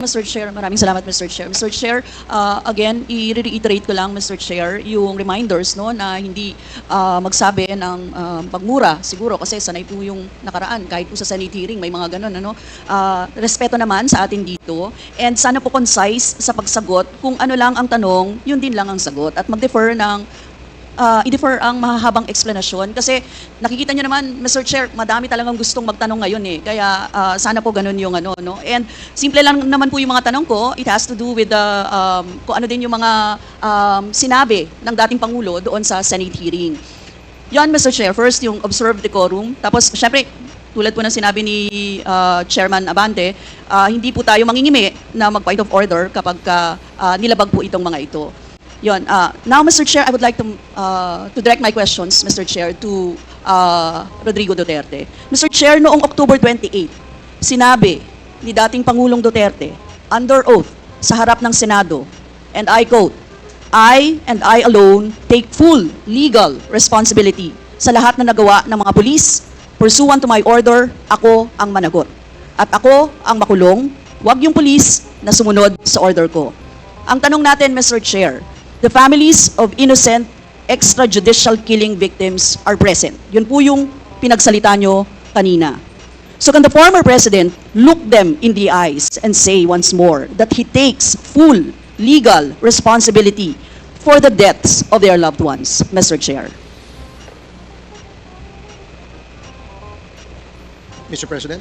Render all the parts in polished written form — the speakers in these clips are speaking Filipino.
Mr. Chair, maraming salamat Mr. Chair. Mr. Chair, again, i-reiterate ko lang Mr. Chair yung reminders no na hindi magsabi ng pagmura siguro kasi sanay po yung nakaraan kahit po sa Senate hearing may mga ganun ano. Respeto naman sa atin dito and sana po concise sa pagsagot kung ano lang ang tanong, yun din lang ang sagot at mag-defer ng i-defer ang mahahabang explanation kasi nakikita nyo naman, Mr. Chair, madami talagang gustong magtanong ngayon eh. Kaya sana po ganun yung ano, no? And simple lang naman po yung mga tanong ko. It has to do with the, kung ano din yung mga sinabi ng dating Pangulo doon sa Senate hearing. Yan, Mr. Chair. First, yung observed decorum. Tapos, syempre, tulad po ng sinabi ni Chairman Abante, hindi po tayo mangingimi na mag-point of order kapag nilabag po itong mga ito. Yon. Now, Mr. Chair, I would like to direct my questions, Mr. Chair, to Rodrigo Duterte. Mr. Chair, noong October 28, sinabi ni dating Pangulong Duterte, under oath, sa harap ng Senado, and I quote, I and I alone take full legal responsibility sa lahat na nagawa ng mga pulis, pursuant to my order, ako ang managot. At ako ang makulong, wag yung pulis na sumunod sa order ko. Ang tanong natin, Mr. Chair, the families of innocent extrajudicial killing victims are present. Yun po yung pinagsalita nyo kanina. So can the former president look them in the eyes and say once more that he takes full legal responsibility for the deaths of their loved ones, Mr. Chair? Mr. President,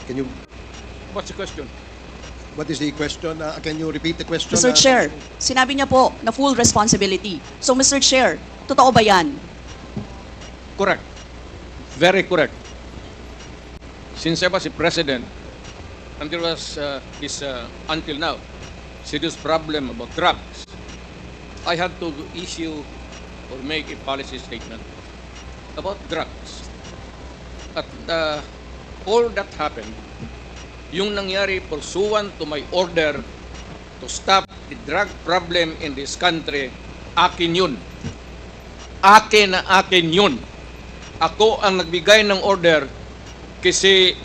can you? What's the question? What is the question? Can you repeat the question? Mr. Chair, sinabi niya po na full responsibility. So Mr. Chair, totoo ba yan? Correct. Very correct. Since I was a president, and there was until now, serious problem about drugs, I had to issue or make a policy statement about drugs. At all that happened, yung nangyari pursuant to my order to stop the drug problem in this country, akin yun. Akin na akin yun. Ako ang nagbigay ng order kasi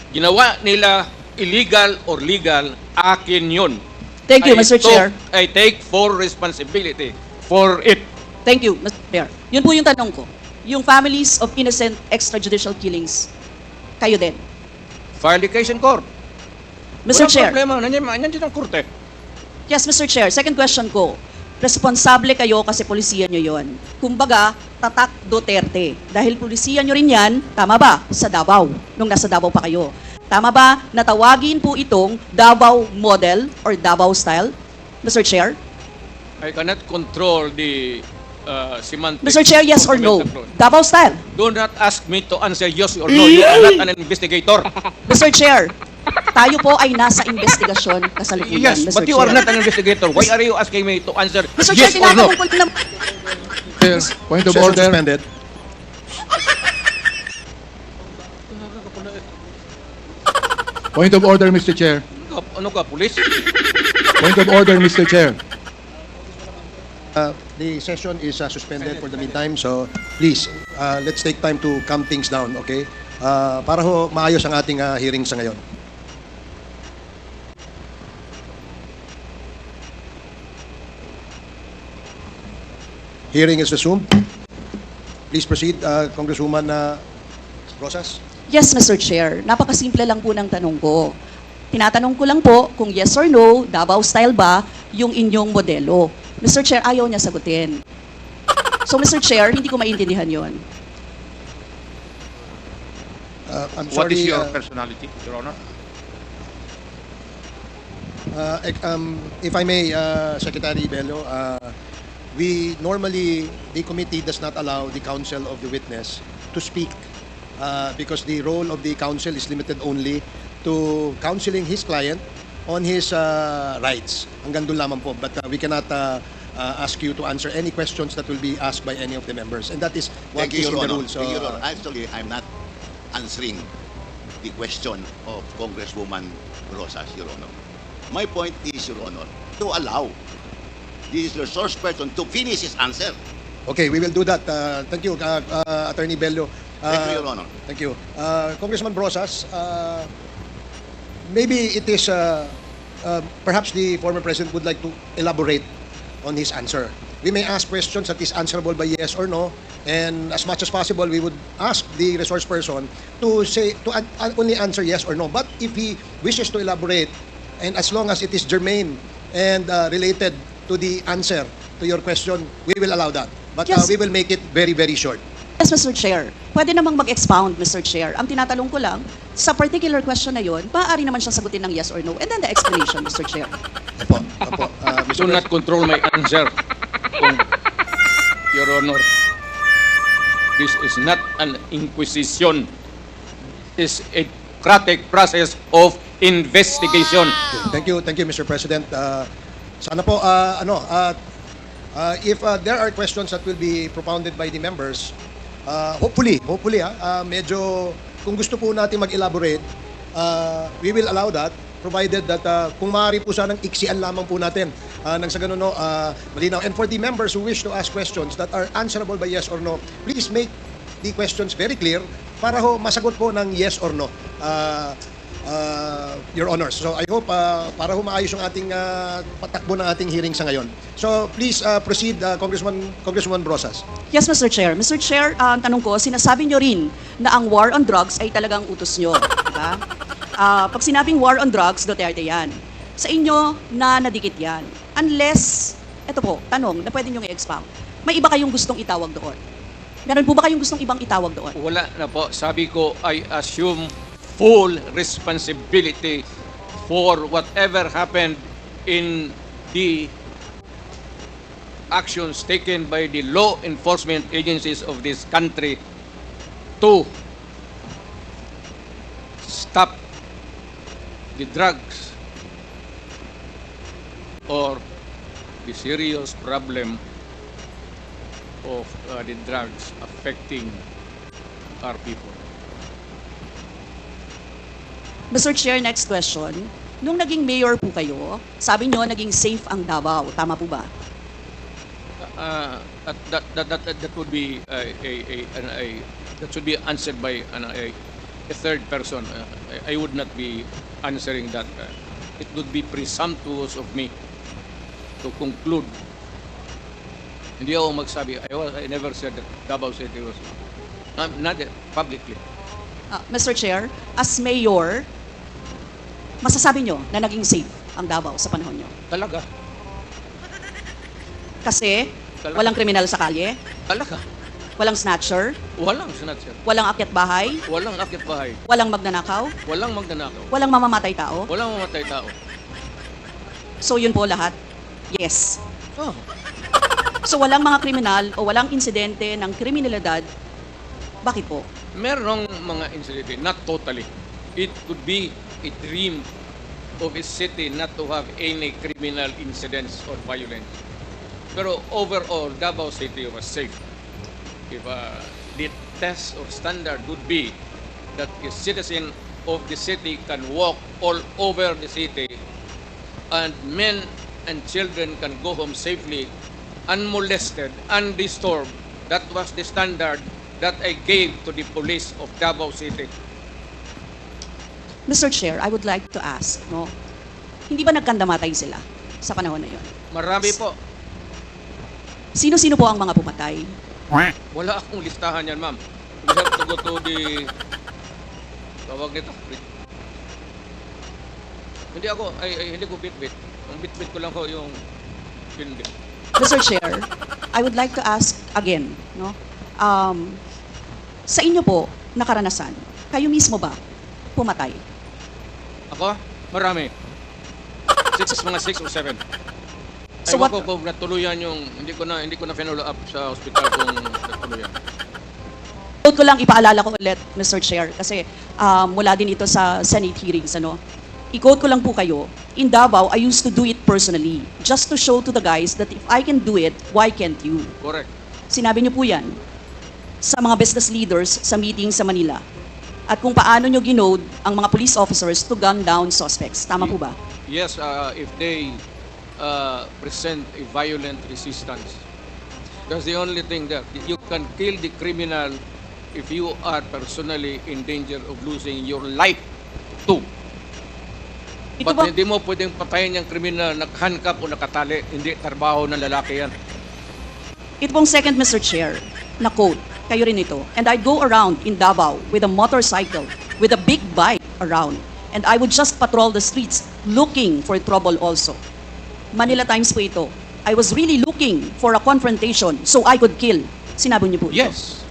ginawa nila illegal or legal, akin yun. Thank you, Mr. Chair. I take full responsibility for it. Thank you, Mr. Chair. Yun po yung tanong ko. Yung families of innocent extrajudicial killings, kayo din. File the case in court. Mr. Walang Chair. problema. Nandiyan ang korte. Yes, Mr. Chair. Second question ko. Responsable kayo kasi polisiya nyo yon. Kumbaga, tatak Duterte. Dahil polisiya nyo rin yan, tama ba? Sa Davao, nung nasa Davao pa kayo. Tama ba na tawagin po itong Davao model or Davao style? Mr. Chair? I cannot control the semantics. Mr. Chair, yes or no? Davao style? Do not ask me to answer yes or no. You are not an investigator. Mr. Chair, tayo po ay nasa investigasyon kasalukuyan, Yes, Mr. but you Chair. are not an investigator. Why are you asking me to answer Mr. Chair, yes or no? tinatanong ko lang. Chair, point of Session order. suspended. Point of order, Mr. Chair. Ano ka, police? Point of order, Mr. Chair. The session is suspended for the meantime, so please, let's take time to calm things down, okay? Para ho maayos ang ating hearing sa ngayon. Hearing is resumed. Please proceed, Congresswoman Rosas. Yes, Mr. Chair. Napakasimple lang po ng tanong ko. Tinatanong ko lang po kung yes or no, Davao style ba yung inyong modelo. Mr. Chair, ayaw niya sagutin. So, Mr. Chair, hindi ko maintindihan yon. I'm What is sorry, your personality, Your Honor? if I may, Secretary Bello, we normally, the committee does not allow the counsel of the witness to speak because the role of the counsel is limited only to counseling his client on his rights. Hanggang doon lamang po. But we cannot ask you to answer any questions that will be asked by any of the members. And that is what Thank is you, in Your the Honor. rules. Thank you, Your Honor. Actually, I'm not answering the question of Congresswoman Rosas, Your Honor. My point is, Your Honor, to allow this resource person to finish his answer. Okay, we will do that. Thank you, Attorney Bello. Thank you, Your Honor. Thank you. Congressman Brosas, maybe it is perhaps the former president would like to elaborate on his answer. We may ask questions that is answerable by yes or no, and as much as possible, we would ask the resource person to only answer yes or no. But if he wishes to elaborate, and as long as it is germane and related to the answer to your question, we will allow that. But Yes. we will make it very, very short. Yes, Mr. Chair. Pwede namang mag-expound, Mr. Chair. Ang tinatanong ko lang, sa particular question na yon, maaari naman siyang sagutin ng yes or no. And then the explanation, Mr. Chair. Opo, opo. Do not control my answer, Your Honor. This is not an inquisition. This is a democratic process of investigation. Thank you, Mr. President. Sana po, if there are questions that will be propounded by the members, hopefully, medyo, kung gusto po natin mag-elaborate, we will allow that, provided that kung maaari po sanang iksian lamang po natin nang sa ganun, malinaw. And for the members who wish to ask questions that are answerable by yes or no, please make the questions very clear para ho masagot po ng yes or no, Your Honors. So I hope para ho maayos yung ating patakbo ng ating hearing sa ngayon. So please proceed, Congresswoman Brosas. Yes, Mr. Chair. Mr. Chair, ang tanong ko, sinasabi nyo rin na ang war on drugs ay talagang utos nyo. Diba? Pag sinabing war on drugs, Duterte yan. Sa inyo, na nadikit yan. Unless, eto po, tanong na pwede nyo i-expound. May iba kayong gustong itawag doon? Meron po ba kayong gustong ibang itawag doon? Wala na po. Sabi ko, I assume full responsibility for whatever happened in the actions taken by the law enforcement agencies of this country to stop the drugs or the serious problem of the drugs affecting our people. Mr. Chair, next question. Nung naging mayor po kayo, sabi nyo naging safe ang Davao. Tama po ba? That would be that should be answered by a third person. I would not be answering that. It would be presumptuous of me to conclude. Hindi ako magsabi. I never said that Davao City was not publicly. Mr. Chair, as mayor, masasabi nyo na naging safe ang Davao sa panahon nyo? Talaga. Kasi walang kriminal sa kalye, Talaga. walang snatcher, Walang snatcher. walang akyat bahay, Walang akit bahay. walang magnanakaw, Walang magnanakaw. walang mamamatay tao. Walang mamatay tao. So yun po lahat? Yes. Oh. So walang mga kriminal o walang insidente ng kriminalidad, bakit po? Merong mga incident, not totally. It could be a dream of a city not to have any criminal incidents or violence. Pero overall, Davao City was safe. If the test or standard would be that a citizen of the city can walk all over the city and men and children can go home safely, unmolested, undisturbed, that was the standard that I gave to the police of Davao City. Mr. Chair, I would like to ask, no, hindi ba nagkandamatay sila sa panahon na yun? Marami po. Sino-sino po ang mga pumatay? Wala akong listahan yan, ma'am. We have to go to the... Tawag nito. Hindi ako, hindi ko bit-bit. Ang bit-bit ko lang ko yung bit-bit. Mr. Chair, I would like to ask again, no? Sa inyo po, nakaranasan, kayo mismo ba pumatay? Ako? Marami. Mga 6 or 7. So Ewan what- ko kung natuluyan yung, hindi ko na follow up sa hospital kung natuluyan. Ko lang ipaalala ko ulit, Mr. Chair, kasi mula din ito sa Senate hearings, ano? I-quote ko lang po kayo, in Davao, I used to do it personally, just to show to the guys that if I can do it, why can't you? Correct. Sinabi niyo po yan sa mga business leaders sa meeting sa Manila. At kung paano niyo ginode ang mga police officers to gun down suspects. Tama po ba? Yes, if they present a violent resistance. That's the only thing that you can kill the criminal if you are personally in danger of losing your life too. Ito But ba- hindi mo pwedeng patayin yung kriminal, nakahandcuff o nakatali. Hindi trabaho ng lalaki yan. Ito pong second, Mr. Chair, na quote, kayo rin ito. And I'd go around in Davao with a motorcycle, with a big bike around. And I would just patrol the streets looking for trouble also. Manila Times po ito. I was really looking for a confrontation so I could kill. Sinabi niyo po ito. Yes.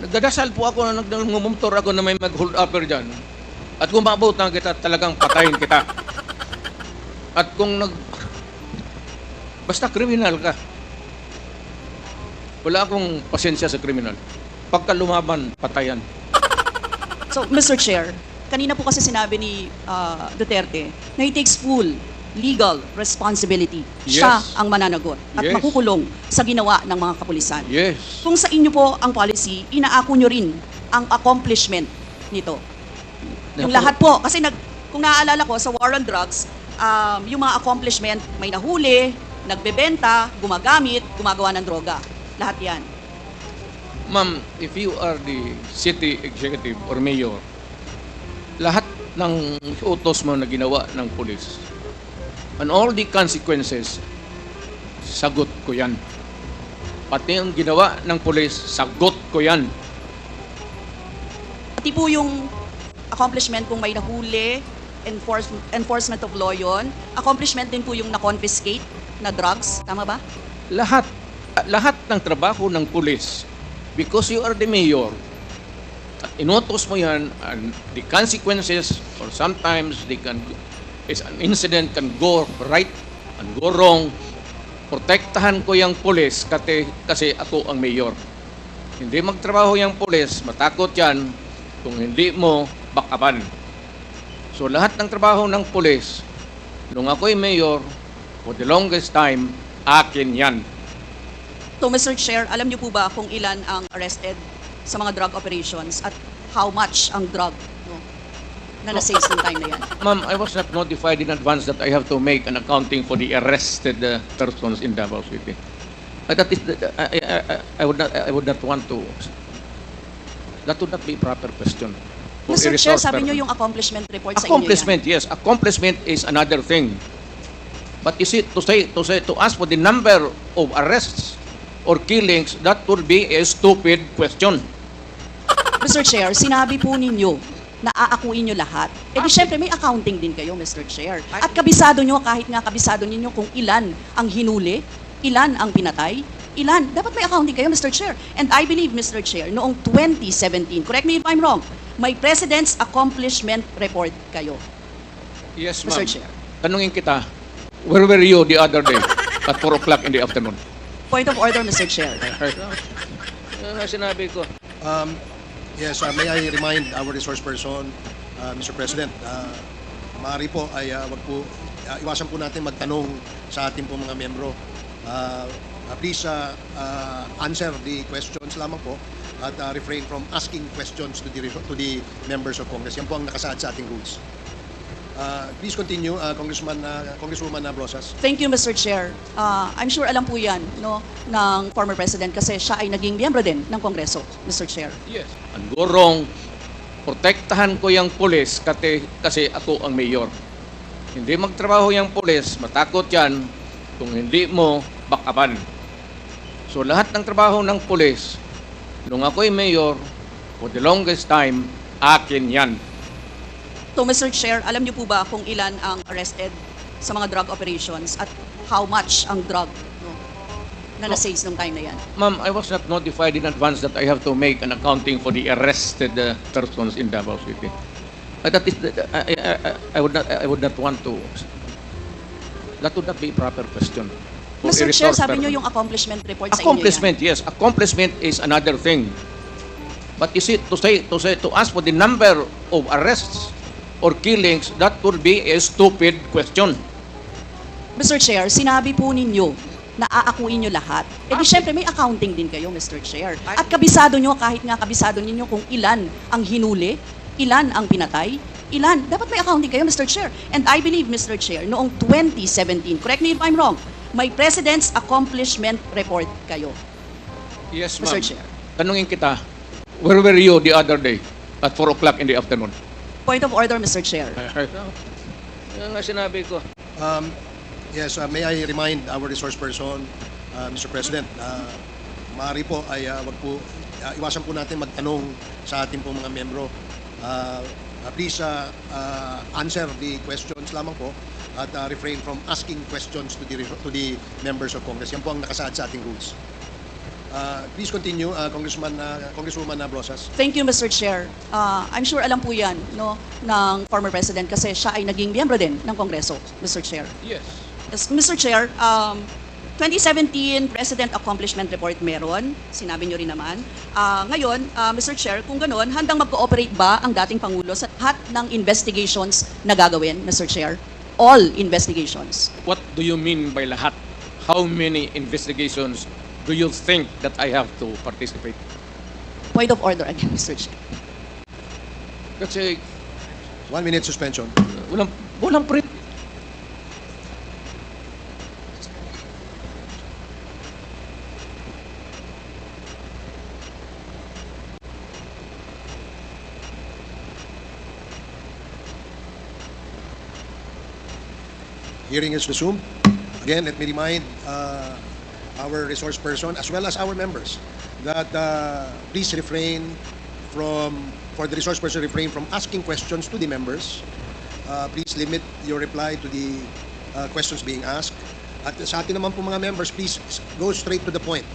Nagdadasal po ako na nagmumotor ako na may mag-hold upper dyan. At kung maabot na kita, talagang patayin kita. At kung basta kriminal ka. Wala akong pasensya sa kriminal. Pagka lumaban, patayan. So, Mr. Chair, kanina po kasi sinabi ni Duterte na he takes full legal responsibility. Siya Yes. ang mananagot at Yes. makukulong sa ginawa ng mga kapulisan. Yes. Kung sa inyo po ang policy, inaako nyo rin ang accomplishment nito. Yung lahat po, kasi kung naaalala ko sa war on drugs, yung mga accomplishment, may nahuli, nagbebenta, gumagamit, gumagawa ng droga. Lahat yan. Ma'am, if you are the city executive or mayor, lahat ng utos mo na ginawa ng pulis, and all the consequences, sagot ko yan. Pati yung ginawa ng pulis, sagot ko yan. Pati po yung accomplishment kung may nahuli, enforcement of law yun. Accomplishment din po yung na-confiscate na drugs. Tama ba? Lahat ng trabaho ng pulis, because you are the mayor, inutos mo yan, and the consequences, or sometimes an incident can go right and go wrong. Protektahan ko yung pulis kasi ako ang mayor. Hindi magtrabaho yung pulis, matakot yan, kung hindi mo bakapan. So lahat ng trabaho ng pulis, nung ako'y mayor, for the longest time, akin yan. So, Mr. Chair, alam niyo po ba kung ilan ang arrested sa mga drug operations at how much ang drug na na-seize ng time na yan? Ma'am, I was not notified in advance that I have to make an accounting for the arrested persons in Davao City. That is, I would not want to. That would not be a proper question. For a Mr. Chair, resource sabi niyo person. yung accomplishment report sa inyo yan. Accomplishment, yes. Accomplishment is another thing. But is it to ask for the number of arrests or killings, that would be a stupid question. Mr. Chair, sinabi po ninyo na aakuin nyo lahat. Eh di syempre may accounting din kayo, Mr. Chair. At kabisado nyo, kahit nga kabisado ninyo kung ilan ang hinuli, ilan ang pinatay, ilan. Dapat may accounting kayo, Mr. Chair. And I believe, Mr. Chair, noong 2017, correct me if I'm wrong, may President's Accomplishment Report kayo. Yes, Mr. ma'am. Chair. Tanungin kita, where were you the other day at 4 o'clock in the afternoon? Point of order, Mr. Chair. Sinabi ko. Yes, may I remind our resource person, Mr. President, maaari po ay wag po, iwasan po natin magtanong sa ating po mga membro. Please answer the questions lamang po at refrain from asking questions to the members of Congress. Yan po ang nakasaad sa ating rules. Please continue, Congresswoman Brosas. Thank you, Mr. Chair. I'm sure alam po yan ng former President kasi siya ay naging miyembro din ng Kongreso, Mr. Chair. Yes. And go wrong, protektahan ko yung pulis kasi ako ang mayor. Hindi magtrabaho yung pulis, matakot yan kung hindi mo bakapan. So lahat ng trabaho ng pulis, nung ako'y mayor, for the longest time, akin yan. So, Mr. Chair, alam niyo po ba kung ilan ang arrested sa mga drug operations at how much ang drug na na-seize ng time na yan? Ma'am, I was not notified in advance that I have to make an accounting for the arrested persons in Davao City. That is, I would not want to. That would not be a proper question. For a Mr. Chair, resource sabi person. niyo yung accomplishment report sa inyo yan. Accomplishment, yes. Accomplishment is another thing. But is it to ask for the number of arrests or killings, that would be a stupid question. Mr. Chair, sinabi po ninyo na aakuin nyo lahat. Eh di syempre may accounting din kayo, Mr. Chair. At kabisado nyo, kahit nga kabisado ninyo kung ilan ang hinuli, ilan ang pinatay, ilan. Dapat may accounting kayo, Mr. Chair. And I believe, Mr. Chair, noong 2017, correct me if I'm wrong, may President's Accomplishment Report kayo. Yes, Mr. ma'am. Chair. Tanungin kita, where were you the other day at 4 o'clock in the afternoon? Point of order, Mr. Chair. Yan nga sinabi ko. Yes, may I remind our resource person, Mr. President, maaari po ay wag po, iwasan po natin magtanong sa ating pong mga membro. Please answer the questions lamang po at refrain from asking questions to the members of Congress. Yan po ang nakasaad sa ating rules. Please continue, Congresswoman Brosas. Thank you, Mr. Chair. I'm sure alam po yan, no, ng former President kasi siya ay naging miyembro din ng Kongreso, Mr. Chair. Yes. Yes, Mr. Chair, 2017 President Accomplishment Report meron, sinabi nyo rin naman. Ngayon, Mr. Chair, kung gano'n, handang mag-cooperate ba ang dating Pangulo sa lahat ng investigations na gagawin, Mr. Chair? All investigations. What do you mean by lahat? How many investigations do you think that I have to participate? Point of order again, Mr. Chair. Kasi 1 minute suspension. walang pre... Hearing is resumed. Again, let me remind our resource person as well as our members that please refrain for the resource person refrain from asking questions to the members. Please limit your reply to the questions being asked. At sa atin naman po mga members, please go straight to the point.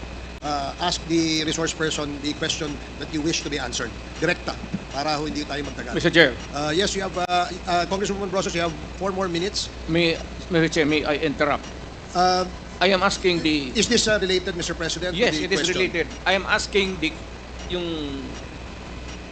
Ask the resource person the question that you wish to be answered. Direkta, para ho hindi tayo magtagal. Mr. Chair, Yes, you have, Congresswoman Brosas, you have 4 more minutes. Mr. Chair, may I interrupt? Uh, I am asking the... Is this related, Mr. President? to Yes, the it is question? related. I am asking yung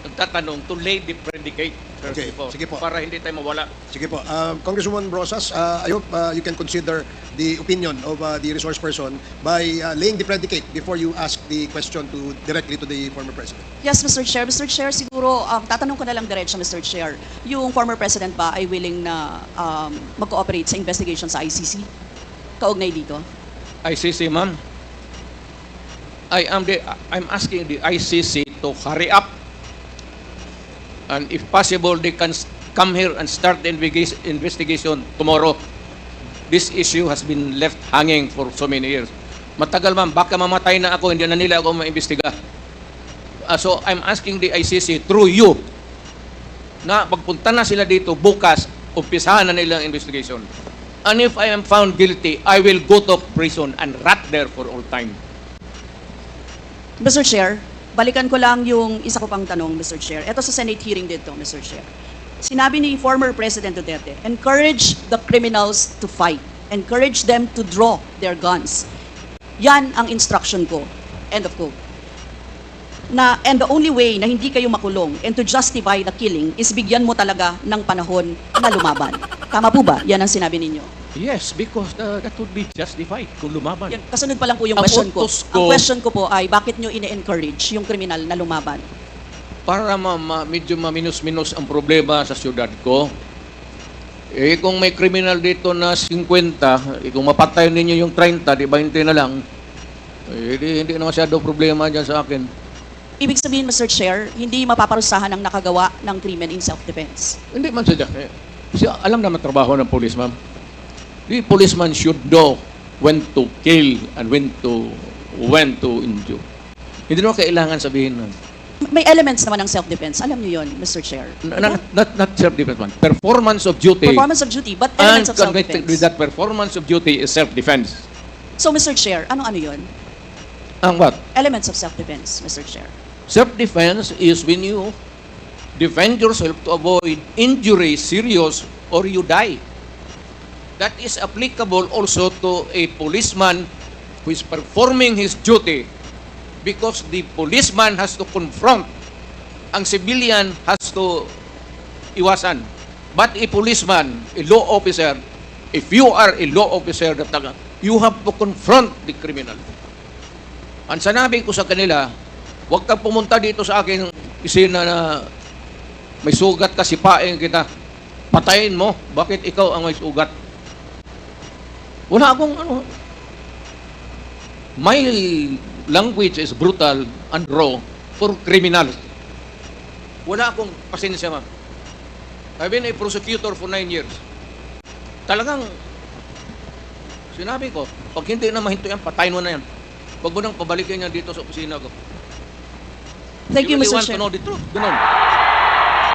nagtatanong to lay the predicate first Okay, before, sige po. para hindi tayo mawala. Sige po. Congresswoman Brosas, I hope you can consider the opinion of the resource person by laying the predicate before you ask the question directly to the former president. Yes, Mr. Chair. Mr. Chair, siguro, tatanong ko na lang diretso, Mr. Chair. Yung former President ba ay willing na mag-cooperate sa investigation sa ICC? Kaugnay dito? ICC, ma'am. I'm asking the ICC to hurry up. And if possible, they can come here and start the investigation tomorrow. This issue has been left hanging for so many years. Matagal, ma'am, baka mamatay na ako, hindi na nila ako maimbestiga. So I'm asking the ICC through you na pagpunta na sila dito bukas, umpisahan na nila ang investigation. And if I am found guilty, I will go to prison and rot there for all time. Mr. Chair, balikan ko lang yung isa ko pang tanong, Mr. Chair. Ito sa Senate hearing dito, Mr. Chair. Sinabi ni former President Duterte, encourage the criminals to fight. Encourage them to draw their guns. Yan ang instruction ko. End of quote. And the only way na hindi kayo makulong and to justify the killing is bigyan mo talaga ng panahon na lumaban. Tama po ba? Yan ang sinabi ninyo. Yes, because that would be justified kung lumaban. Yan, kasunod pa lang po yung Ang question ko. utos Ang ko- question ko po ay, bakit nyo ine-encourage yung kriminal na lumaban? Para medyo maminus-minus ang problema sa syudad ko. Eh kung may criminal dito na 50, kung mapatay ninyo yung 30, di 20 na lang, hindi na masyado problema dyan sa akin. Ibig sabihin, Mr. Chair, hindi mapaparusahan ang nakagawa ng krimen in self-defense. Hindi man sadya. Alam naman trabaho ng police, ma'am. The policeman should know when to kill and when to injure. Hindi naman kailangan sabihin nun. May elements naman ng self-defense. Alam niyo yon, Mr. Chair. Not self-defense, man. Performance of duty. Performance of duty, but And elements of connected with self-defense. that performance of duty is self-defense. So, Mr. Chair, ano yon? Ang what? Elements of self-defense, Mr. Chair. Self-defense is when you defend yourself to avoid injury, serious, or you die. That is applicable also to a policeman who is performing his duty because the policeman has to confront, ang civilian has to iwasan. But a policeman, a law officer, if you are a law officer, you have to confront the criminal. Ang sanabi ko sa kanila, huwag kang pumunta dito sa akin isina na may sugat ka, sipain kita. Patayin mo. Bakit ikaw ang may sugat? Wala akong ano. My language is brutal and raw for criminals. Wala akong pasensya, ma'am. I've been a prosecutor for 9 years. talagang sinabi ko, pag hindi na mahinto yan, patayin mo na yan. Huwag mo nang pabalikin yan dito sa opisina ko. Thank you, really Mr. want Chair. to know the truth. Ganun.